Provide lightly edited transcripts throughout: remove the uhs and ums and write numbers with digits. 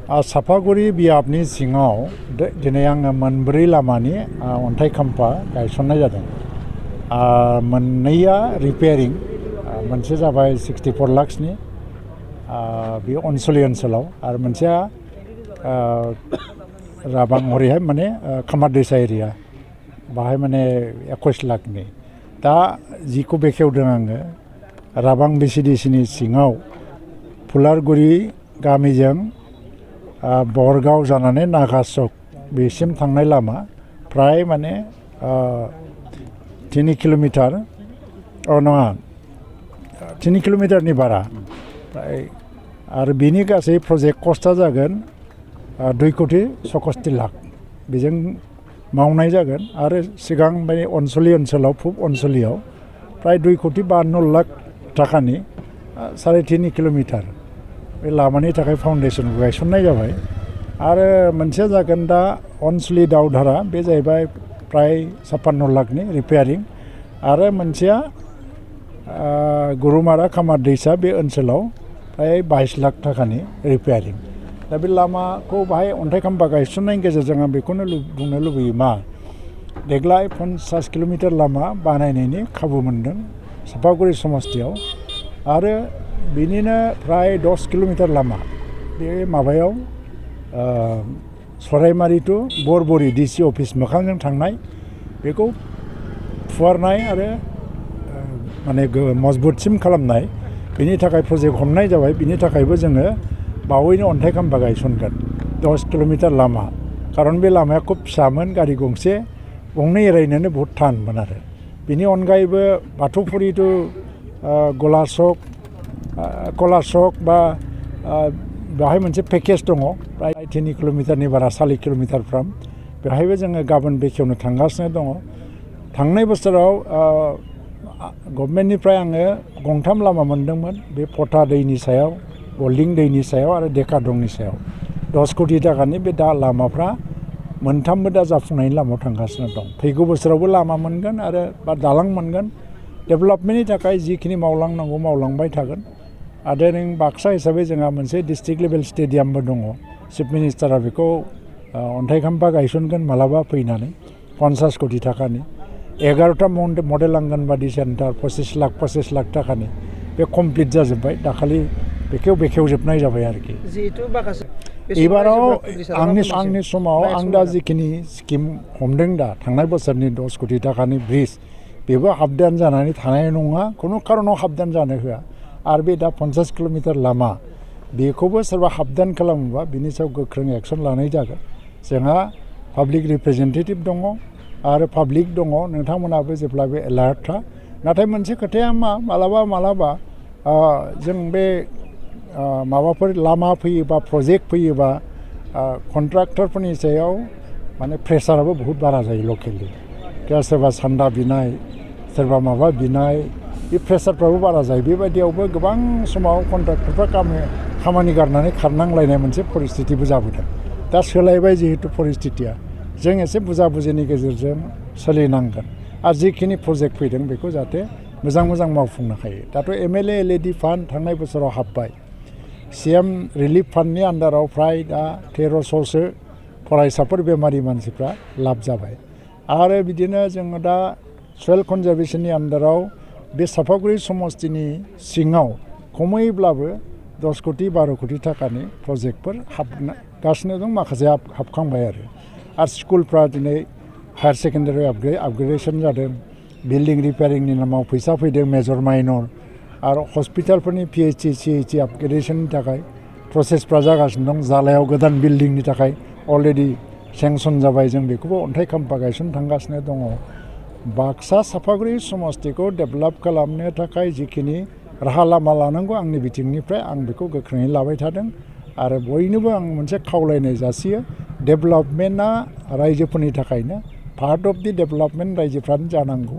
साफागुरि बियाबनि सिङाव दिनै आङो मोनब्रै लामानि अन्थाइ खाम्फा गायसननाय जादों। मोननैया रिपेयारिं, मोनसे जाबाय 64 लाखसनि बे अनसलि ओनसोलाव, आरो मोनसेया राबां हरैहाय माने खामार दैसा एरिया बाहाय माने 21 लाखनि। दा जिखौ बेखेवदों आङो राबां बिसिडिसिनि सिङाव फुलारगुरि गामिजों बरगाव जानानै नागाचक बेसिम थांनाय लामा फ्राय माने 3 किल'मिटार नङा 3 किल'मिटारनि बारा फ्राय, आरो बेनि गासै प्रजेक्ट कस्टआ जागोन 2,66 लाख बेजों मावनाय जागोन। आरो सिगां बे अनसलि ओनसोलाव पुब अनसलियाव फ्राय 2,52 लाख थाखानि 3.5 किल'मिटार बे लामानि थाखाय फाउन्डेसनखौ गायसननाय जाबाय। आरो मोनसेया जागोन दा अनसलि दावधारा, बे जाहैबाय फ्राय 56 लाखनि रिपेयारिं। आरो मोनसेया गुरुमारा खामार दैसा बे ओनसोलाव फ्राय 22 लाख थाखानि रिपेयारिं। दा बे लामाखौ बाहाय अन्थाइ खाम्फा गायसननायनि गेजेरजों आं बेखौनो बुंनो लुबैयो मा देग्लाय 50 किल'मिटार लामा बानायनायनि खाबु मोनदों साफागुरि समस्तियाव। आरो बिनिनो फ्राय 10 किल'मिटार लामा बे माबायाव सराइमारि टु बरबरि डिसि अफिस मोखांजों थांनाय, बेखौ फुवारनाय आरो माने मजबुतसिम खालामनाय, बेनि थाखाय प्रजेक्ट हमनाय जाबाय। बिनि थाखायबो जोङो बावैनो अन्थाइ खाम्फा गायसनगोन 10 किल'मिटार लामा। खारन बे लामाया खुब फिसामोन, गारि गंनै एरायनोनो बहुद थानमोन। आरो बेनि अनगायैबो बाथौफुरि टु कलाचक बा बेवहाय मोनसे पेकेज दङ प्राय 3 किल'मिटारनि बारा 4 किल'मिटारफ्राम, बेवहायबो जोङो गाबोन बेखेवनो थांगासिनो दङ। थांनाय बोसोराव गभर्नमेन्टनिफ्राय आङो 3 लामा मोनदोंमोन, बे पटा दैनि सायाव, गल्डिं दैनि सायाव आरो डेका दंनि सायाव 10 कोटि थाखानि बे दा लामाफ्रा मोनथामबो दा जाफुंनायनि लामायाव थांगासिनो दं। फैगौ बोसोरावबो लामा मोनगोन आरो बा दालां मोनगोन। डेभेलपमेन्टनि थाखाय जिखिनि मावलांनांगौ मावलांबाय थागोन। आरो नों बाक्सा हिसाबै जोंहा मोनसे डिस्ट्रिक्ट लेभेल स्टेडियामबो दङ। चिफ मिनिस्टारा बेखौ अन्थाइ खाम्फा गायसनगोन मालाबा फैनानै 50 कोटि थाखानि। 11टा मडेल आंगनबादि सेन्टार 25 लाख थाखानि बे कमप्लिट जाजोब्बाय। दाखालि बेखेवजोबनाय जाबाय आरोखि। एबाराव आंनि समाव आं दा जिखिनि स्किम हमदों, दा थांनाय बोसोरनि 10 कोटि थाखानि ब्रिज, बेबो हाबदान जानानै थानाय नङा, खुनु खारनाव हाबदान जानो होआ। आरो बे दा 50 किल'मिटार लामा, बेखौबो सोरबा हाबदान खालामोबा बिनि सायाव गोख्रों एक्सन लानाय जागोन। जोंहा पाब्लिक रिप्रेजेन्टेटिभ दङ आरो पाब्लिक दङ, नोंथांमोनाबो जेब्लाबो एलार्ट था। नाथाय मोनसे खोथाया मा, मालाबा जों बे माबाफोर लामा फैयोबा, प्रजेक्ट फैयोबा कन्ट्राक्टरफोरनि सायाव माने प्रेसाराबो बहुत बारा जायो लकेलि। सोरबा सान्दा बिनाय, सोरबा माबा बिनाय, बे प्रेसारफ्राबो बारा जायो। बेबायदियावबो गोबां समाव कन्ट्राक्टरफ्रा खामानि गारनानै खारनांलायनाय मोनसे परिस्थितिबो जाबोदों। दा सोलायबाय जिहेतु परिस्थितिया, जों एसे बुजाबुजिनि गेजेरजों सोलिनांगोन। आरो जिखिनि प्रजेक्ट फैदों बेखौ जाहाथे मोजां मावफुंनो हायो। दाथ' MLA LED फान्ड थांनाय बोसोराव हाबबाय। CM रिलिफ फान्डनि आन्दाराव फ्राय दा 1300सो फरायसाफोर बेमारि मानसिफ्रा लाब जाबाय। आरो बिदिनो जोङो दा सयेल कनजारभेसननि आन्दाराव बे साफागुरि समस्तिनि सिङाव खमैब्लाबो 10 कोटि 12 कोटि थाखानि प्रजेक्टफोर हाबगासिनो दं, माखासे हाबखांबाय। आरो स्कुलफ्रा दिनै हायार सेकेन्डारि आपग्रेडेसन जादों, बिल्डिं रिपेयारिंनि नामाव फैसा फैदों, मेजर माइनर। आरो हस्पिटालफोरनि PHC CHC आपग्रेडेसननि थाखाय प्रसेसफ्रा जागासिनो दं। जालायाव गोदान बिल्डिंनि थाखाय अलरेडि सेंसन जाबाय, जों बेखौबो अन्थाइ खाम्फा गायसन थांगासिनो दङ। बाक्सा साफागुरि समस्तिखौ डेभेलप खालामनो थाखाय जिखिनि राहा लामा लानांगौ आंनि बिथिंनिफ्राय आं बेखौ गोख्रोङै लाबाय थादों। आरो बयनोबो आं मोनसे खावलायनाय जासियो, डेभेलपमेन्टआ रायजोफोरनि थाखायनो, पार्ट अफ दि डेभेलपमेन्ट रायजोफ्रानो जानांगौ।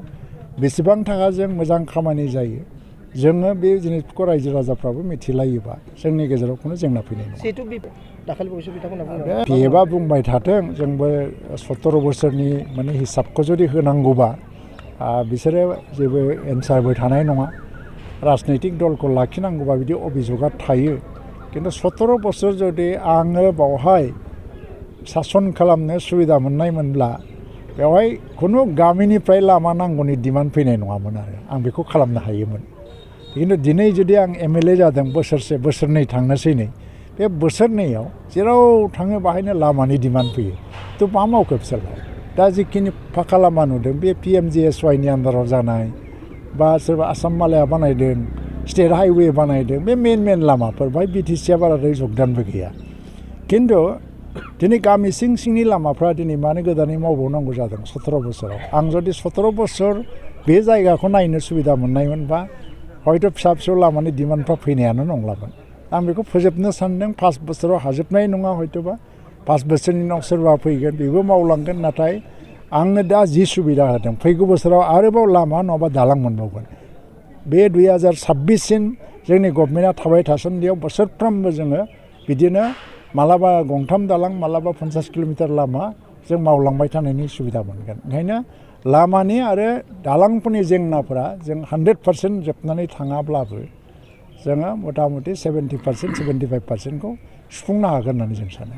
बेसेबां थाखाजों मोजां खामानि जायो, जोङो बे जिनिसखौ रायजो राजाफ्राबो मिथिलायोबा जोंनि गेजेराव खुनु जेंना फैनाय नङा। बेबा बुंबाय थाथों, जोंबो 17 बोसोरनि माने हिसाबखौ जुदि होनांगौबा बिसोरो जेबो एन्सारबो थानाय नङा। राजनैतिक दलखौ लाखिनांगौबा बिदि अभिजोगआ थायो। खिन्थु 17 बोसोर जुदि आङो बावहाय सासन खालामनो सुबिदा मोननायमोनब्ला बेवहाय खुनु गामिनिफ्राय लामा नांगौनि डिमान्ड फैनाय नङामोन आरो आं बेखौ खालामनो हायोमोन। खिन्थु दिनै जुदि आं एमएलए जादों बोसोरसे बोसोरनै थांनोसै नै बे बोसोरनैयाव जेराव थाङो बाहायनो लामानि डिमान्ड फैयो थ' मा मावखो बिसोरलाय दा जिखिनि फाखा लामा नुदों बे PMGSYनि आन्दाराव जानाय बा सोरबा आसाम मालाया बानायदों स्टेट हाइवे बानायदों बे मेन लामाफोर बाहाय BTCआ बाराद्राय जगदानबो गैया। खिन्थु दिनै गामि सिंनि लामाफ्रा दिनै मानो गोदानै मावबावनांगौ जादों 17 बोसोराव आं जुदि 17 बोसोर बे जायगाखौ नायनो सुबिदा मोननायमोनबा हयथ' फिसा फिसौ लामानि डिमान्डफ्रा फैनायानो नंलामोन। आं बेखौ फोजोबनो सानदों 5 बोसोराव हाजोबनाय नङा हयथ'बा 5 बोसोरनि उनाव सोरबा फैगोन बेबो मावलांगोन। नाथाय आंनो दा जि सुबिदा होदों फैगौ बोसोराव आरोबाव लामा नङाबा दालां मोनबावगोन। बे 2026सिम जोंनि गभर्नमेन्टआ थाबाय थासान्दियाव बोसोरफ्रोमबो जोङो बिदिनो मालाबा गंथाम दालां मालाबा 50 किल'मिटार लामा जों मावलांबाय थानायनि सुबिदा मोनगोन। ओंखायनो लामानि आरो दालांफोरनि जेंनाफोरा जों 100% जोबनानै थाङाब्लाबो जोङो मथा मथि 70% 75%खौ सुफुंनो हागोन होननानै जों सानो।